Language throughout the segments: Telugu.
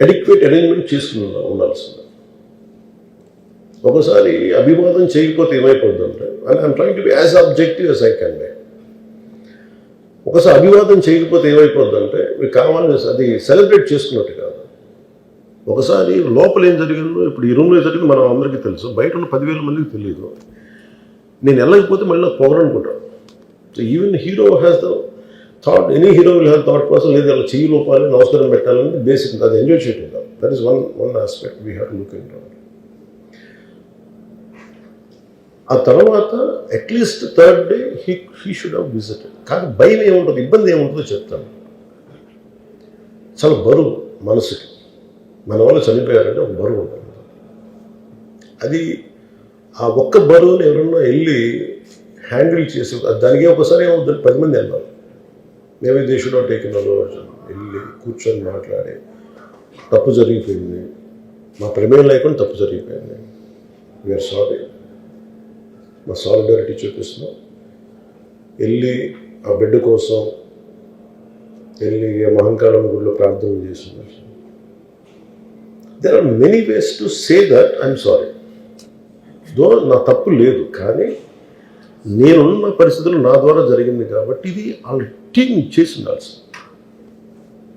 అడిక్వేట్ అరేంజ్మెంట్ చేసుకుని ఉండాల్సింది. ఒకసారి అభివాదం చేయకపోతే ఏమైపోతుందంటే, and I'm trying to be as objective as I can be. ఒకసారి అభివాదం చేయకపోతే ఏమైపోతుందంటే మీకు కావాలని అది సెలబ్రేట్ చేసుకున్నట్టు కాదు. ఒకసారి లోపల ఏం జరిగిందో ఇప్పుడు ఈ రూమ్లో జరిగింది మనం అందరికీ తెలుసు, బయట ఉన్న 10,000 మందికి తెలియదు. నేను వెళ్ళకపోతే మళ్ళీ నాకు పొగరనుకుంటాను. So even hero has the thought, any hero will have thought process, లేదు అలా చెయ్యి లోపాలి నమస్కారం పెట్టాలని బేసిక్, అది ఎంజాయ్ చేయటం కాదు. That is one aspect we have to look in. ఆ తర్వాత at least third day he should have visited. కానీ భయం ఏముంటుంది, ఇబ్బంది ఏముంటుందో చెప్తాను. చాలా బరువు మనసుకి, మన వాళ్ళు చనిపోయారంటే ఒక బరువు ఉంటుంది. అది ఆ ఒక్క బరువుని ఎవరన్నా వెళ్ళి హ్యాండిల్ చేసి, దానికి ఒకసారి ఏమవుతుంది, 10 మంది వెళ్ళాలి. Maybe they should have taken అలోజన్, వెళ్ళి కూర్చొని మాట్లాడి తప్పు జరిగిపోయింది, మా ప్రమేయం లేకుండా తప్పు జరిగిపోయింది, వీఆర్ సారీ, మా సాలిడారిటీ చూపిస్తున్నాం, వెళ్ళి ఆ బిడ్డ కోసం వెళ్ళి మహంకాళం గుడిలో ప్రార్థన చేస్తున్నారు. There are many ways to say that I'm sorry, though నా తప్పు లేదు, కానీ నేనున్న పరిస్థితులు నా ద్వారా జరిగింది కాబట్టి ఇది వాళ్ళ టీం చేసి ఉండాల్సింది,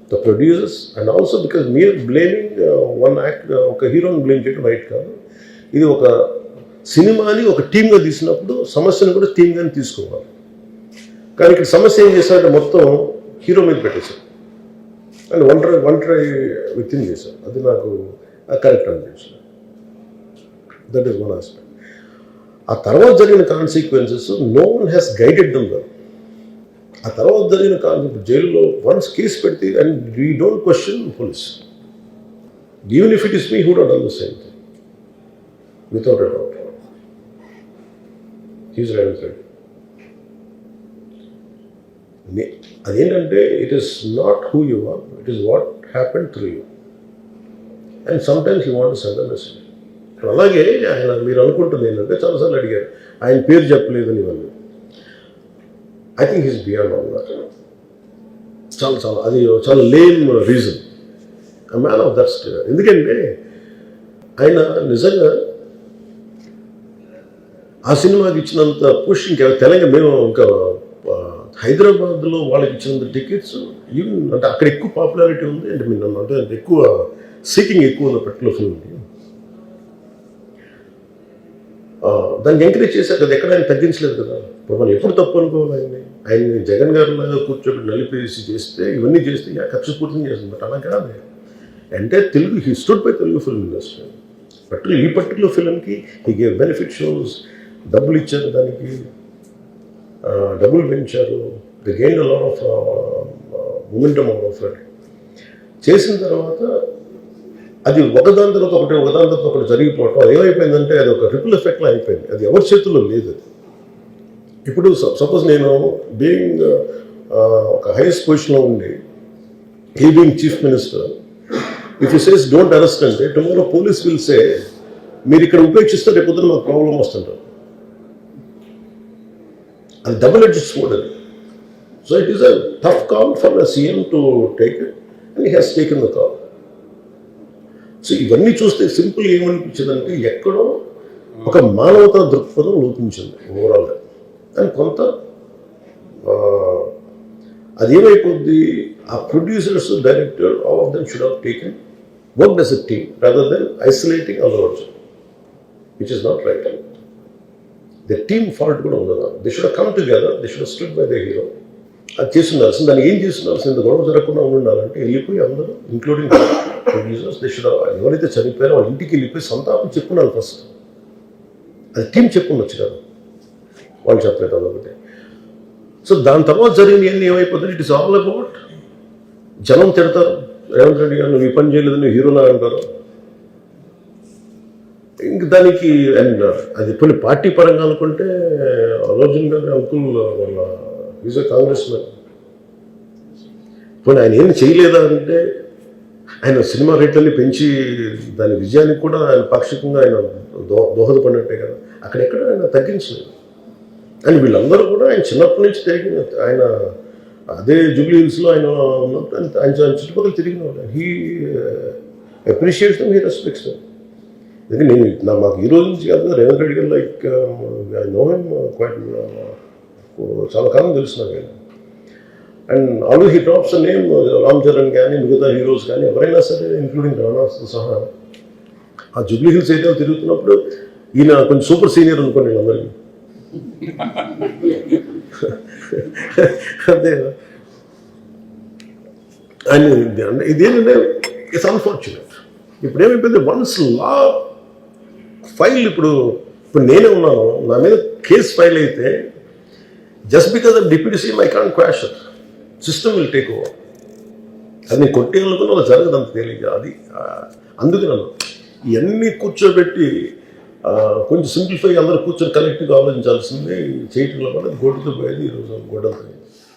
the producers. And also because మీరు బ్లేమింగ్ వన్ యాక్ట్, ఒక హీరోని బ్లేమ్ చేయడం రైట్ కాదు. ఇది ఒక సినిమాని ఒక టీమ్గా తీసినప్పుడు సమస్యను కూడా టీమ్గానే తీసుకోవాలి. కానీ ఇక్కడ సమస్య ఏం చేశారంటే మొత్తం హీరో మీద పెట్టేశారు అండ్ ఒంటరి వ్యక్తిని చేశారు. అది నాకు కరెక్ట్ అనిపించింది. That is one aspect. ఆ తర్వాత జరిగిన consequences no one has guided them well. ఆ తర్వాత జరిగిన జైలులో వన్స్ కేసు పెడితే and we don't question police, even if it is me who don't done the same thing without a doubt. He's right. అదేంటంటే it is not who you are, it is what happen through you. And sometimes you want to send a message. అలాగే ఆయన మీరు అనుకుంటుంది ఏంటంటే, చాలాసార్లు అడిగారు ఆయన పేరు చెప్పలేదని ఇవన్నీ. I think he's beyond all that. చాలా అది చాలా lame reason, a man of that state. ఎందుకంటే ఆయన నిజంగా ఆ సినిమాకి ఇచ్చినంత పుష్ ఇంకా తెలంగాణ, మేము ఇంకా హైదరాబాద్లో వాళ్ళకి ఇచ్చినంత టికెట్స్ ఈవెన్ అంటే అక్కడ ఎక్కువ పాపులారిటీ ఉంది. అంటే మీరు అంటే ఎక్కువ సీకింగ్ ఎక్కువ ఉన్న పర్టికులర్ ఫిల్మ్కి దాన్ని ఎంకరేజ్ చేశారు కదా, ఎక్కడ ఆయన తగ్గించలేదు కదా. ఇప్పుడు మనం ఎప్పుడు తప్పు అనుకోవాలి, ఆయన్ని జగన్ గారిలాగా కూర్చోబెట్టి నలిపేసి చేస్తే ఇవన్నీ చేస్తే కక్షపూర్తం చేస్తుంది. బట్ అలా కాదు. అంటే Telugu he stood by Telugu film industry. ఈ పర్టికులర్ ఫిల్మ్కి హీ గేవ్ బెనిఫిట్ షోస్, డబ్బులు ఇచ్చారు, దానికి డబ్బులు పెంచారు. The gain a lot of momentum of it. చేసిన తర్వాత అది ఒకదాని తర్వాత ఒకటి జరిగిపోవటం ఏమైపోయిందంటే అది ఒక రిపుల్ ఎఫెక్ట్లో అయిపోయింది. అది ఎవరి చేతుల్లో లేదు. అది ఇప్పుడు సపోజ్ నేను బీయింగ్ ఒక హైయెస్ట్ పొజిషన్లో ఉండి, he being chief minister, if you says don't arrest అంటే టుమారో పోలీస్ విల్ సే మీరు ఇక్కడ ఉపేక్షిస్తే రేపు పొద్దున మాకు ప్రాబ్లం వస్తుంటారు. అది డబుల్ ఎడ్జ్డ్ స్వోర్డ్ అది. So it is a tough call for the CM to take it and he has taken the call. So ఇవన్నీ చూస్తే సింపుల్ ఏమనిపించిందంటే ఎక్కడో ఒక మానవతా దృక్పథం లోపించింది ఓవరాల్గా. అండ్ కొంత అదేమైపోద్ది, ఆ producers, director, all of them should have taken work as a team rather than isolating Allu Arjun, which is not right. The team fault కూడా ఉండదు. They should come together, they should stood by the hero. అది చేస్తుండాల్సింది. దాన్ని ఏం చేస్తుండాల్సింది, ఇంత గొడవ జరగకుండా ఉండాలంటే వెళ్ళిపోయి అందరూ ఇంక్లూడింగ్ ప్రొడ్యూసర్స్ దే షుడ్, ఎవరైతే చనిపోయారో వాళ్ళ ఇంటికి వెళ్ళిపోయి సంతాపం చెప్పుకున్నారు ఫస్ట్. అది టీం చెప్పుండొచ్చు కదా, వాళ్ళు చెప్పలేదు అదొకటి. సో దాని తర్వాత జరిగినవన్నీ ఏమైపోతుంది, ఇట్ ఇస్ ఆల్ అబౌట్ జనం తిడతారు, రేవంత్ రెడ్డి గారు నువ్వు ఈ పని చేయలేదు, నువ్వు హీరోలా అంటారు. ఇంక దానికి అండ్ అది కొన్ని పార్టీ పరంగా అనుకుంటే అర్జున్ గారి అంకుల్ వాళ్ళ ఈజ్ ఎ కాంగ్రెస్ మ్యాన్. పోనీ ఆయన ఏం చేయలేదా అంటే ఆయన సినిమా రేట్లన్నీ పెంచి దాని విజయానికి కూడా ఆయన పాక్షికంగా ఆయన దోహదపడినట్టే కదా. అక్కడెక్కడ ఆయన తగ్గించలేదు. అండ్ వీళ్ళందరూ కూడా ఆయన చిన్నప్పటి నుంచి ఆయన అదే జూబ్లీ హిల్స్లో ఆయన ఉన్నప్పుడు ఆయన చుట్టుపక్కల తిరిగిన వాడు. He appreciates them, he respects them. ఎందుకంటే మాకు ఈ రోజు నుంచి కాదు, రేవంత్ రెడ్డి గారు like I know him quite, చాలా కాలం తెలుసు నాకు. And always he drops a name Ram Charan కానీ మిగతా హీరోస్ కానీ ఎవరైనా సరే, ఇంక్లూడింగ్ రాణాతో సహా, ఆ జూబ్లీ హిల్స్ ఏరియాలో తిరుగుతున్నప్పుడు ఈయన కొంచెం సూపర్ సీనియర్ అనుకోండి వీళ్ళందరికీ. అదే అండ్ ఇదేంటంటే ఇట్స్ అన్ఫార్చునేట్. ఇప్పుడు ఏమైపోయింది, వన్స్ లా ఫైల్ ఇప్పుడు నేనే ఉన్నాను, నా మీద కేసు ఫైల్ అయితే just because of deputy CM I can't quash it, system will take over. అది నేను కొట్టేయాలనుకున్న అలా జరగదు, అంత తేలిక అది. అందుకే నన్ను ఇవన్నీ కూర్చోబెట్టి కొంచెం సింప్లిఫై అందరూ కూర్చొని కలెక్టివ్గా ఆలోచించాల్సింది చేయటంలో కూడా గోటుతో పోయేది ఈరోజు గొడవలు.